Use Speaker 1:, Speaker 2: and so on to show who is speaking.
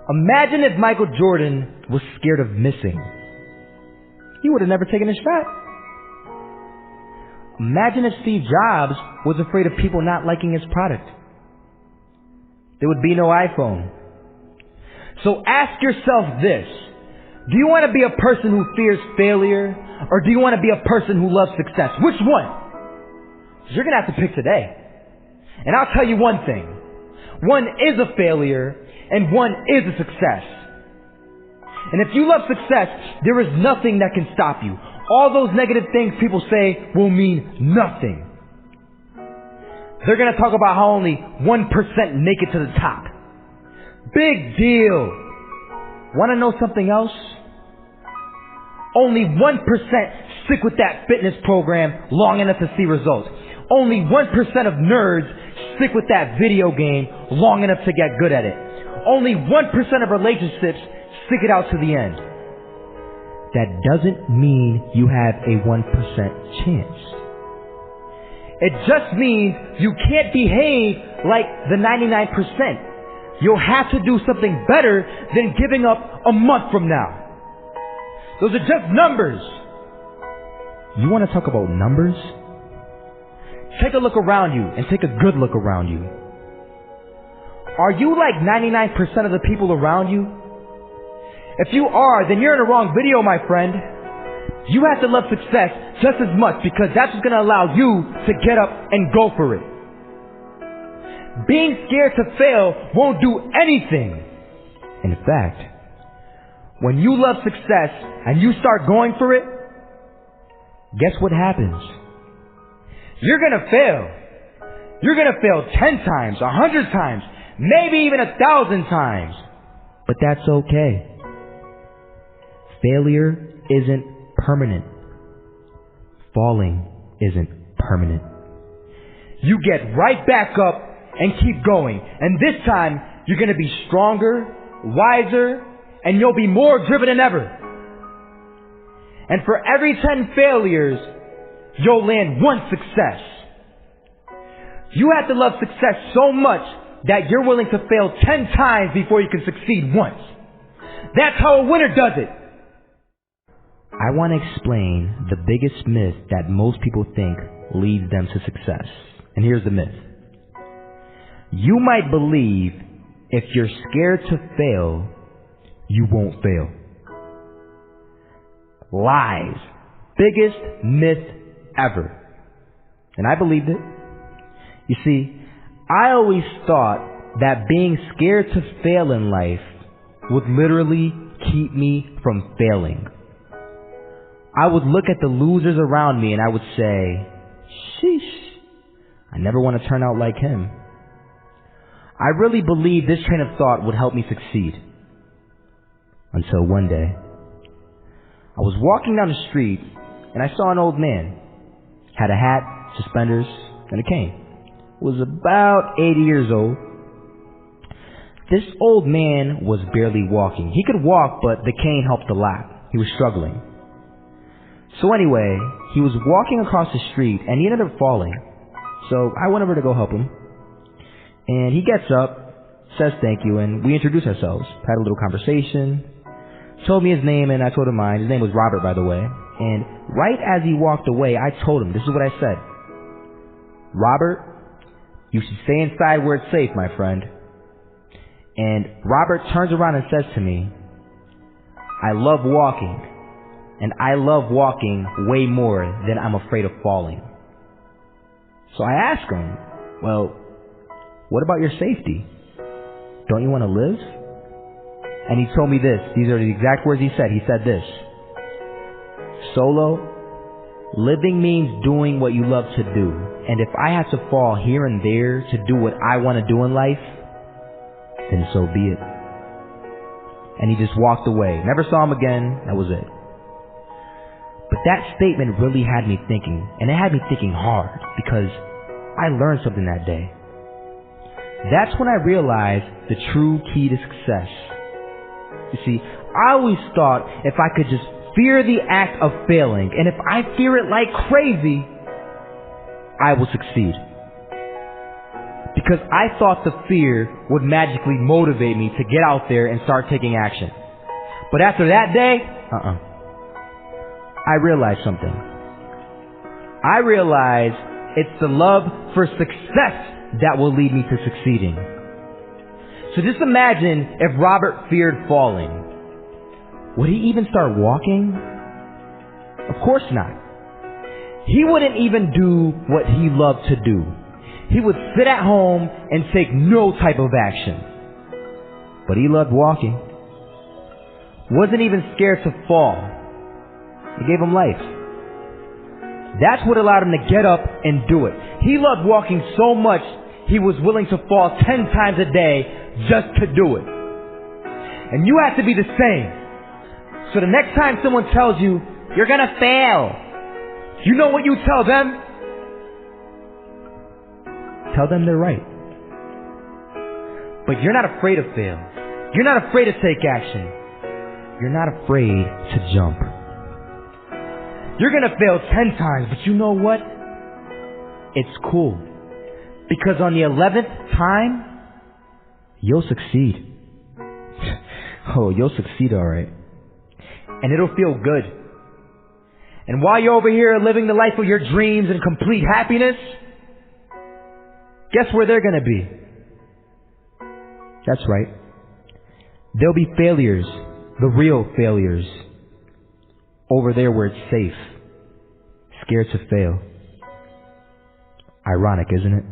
Speaker 1: Imagine if Michael Jordan was scared of missing. He would have never taken his shot. Imagine if Steve Jobs was afraid of people not liking his product. There would be no iPhone. So ask yourself this. Do you want to be a person who fears failure, or do you want to be a person who loves success? Which one? You're going to have to pick today. And I'll tell you one thing. One is a failure, and one is a success. And if you love success, there is nothing that can stop you. All those negative things people say will mean nothing. They're going to talk about how only 1% make it to the top. Big deal. Want to know something else? Only 1% stick with that fitness program long enough to see results. Only 1% of nerds stick with that video game long enough to get good at it. Only 1% of relationships stick it out to the end. That doesn't mean you have a 1% chance. It just means you can't behave like the 99%. You'll have to do something better than giving up a month from now. Those are just numbers. You want to talk about numbers? Take a look around you and take a good look around you. Are you like 99% of the people around you? If you are, then you're in the wrong video, my friend. You have to love success just as much, because that's what's going to allow you to get up and go for it. Being scared to fail won't do anything. In fact, when you love success and you start going for it, guess what happens? You're going to fail. You're going to fail 10 times, 100 times, maybe even 1,000 times. But that's okay. Failure isn't permanent. Falling isn't permanent. You get right back up and keep going. And this time, you're going to be stronger, wiser, and you'll be more driven than ever. And for every 10 failures, you'll land one success. You have to love success so much that you're willing to fail 10 times before you can succeed once. That's how a winner does it. I want to explain the biggest myth that most people think leads them to success. And here's the myth. You might believe if you're scared to fail, you won't fail. Lies. Biggest myth ever. And I believed it. You see, I always thought that being scared to fail in life would literally keep me from failing. I would look at the losers around me and I would say, sheesh, I never want to turn out like him. I really believed this train of thought would help me succeed. Until one day, I was walking down the street and I saw an old man. Had a hat, suspenders, and a cane. Was about 80 years old. This old man was barely walking. He could walk, but the cane helped a lot. He was struggling. So anyway, he was walking across the street and he ended up falling. So I went over to go help him. And he gets up, says thank you, and we introduced ourselves. Had a little conversation. Told me his name and I told him mine. His name was Robert, by the way. And right as he walked away, I told him, this is what I said. Robert, you should stay inside where it's safe, my friend. And Robert turns around and says to me, I love walking. And I love walking way more than I'm afraid of falling. So I asked him, well, what about your safety? Don't you want to live? And he told me this. These are the exact words he said. He said this. Solo, living means doing what you love to do. And if I have to fall here and there to do what I want to do in life, then so be it. And he just walked away. Never saw him again. That was it. But that statement really had me thinking, and it had me thinking hard, because I learned something that day. That's when I realized the true key to success. You see, I always thought if I could just fear the act of failing, and if I fear it like crazy, I will succeed. because I thought the fear would magically motivate me to get out there and start taking action. But after that day, I realized something. I realized it's the love for success that will lead me to succeeding. So just imagine if Robert feared falling. Would he even start walking? Of course not. He wouldn't even do what he loved to do. He would sit at home and take no type of action. But he loved walking. Wasn't even scared to fall. It gave him life. That's what allowed him to get up and do it. He loved walking so much, he was willing to fall 10 times a day just to do it. And you have to be the same. So the next time someone tells you, you're gonna fail, you know what you tell them? Tell them they're right. But you're not afraid to fail. You're not afraid to take action. You're not afraid to jump. You're gonna fail 10 times, but you know what? It's cool. Because on the 11th time, you'll succeed. Oh, you'll succeed alright. And it'll feel good. And while you're over here living the life of your dreams and complete happiness, guess where they're gonna be? That's right. There'll be failures, the real failures, over there where it's safe, scared to fail. Ironic, isn't it?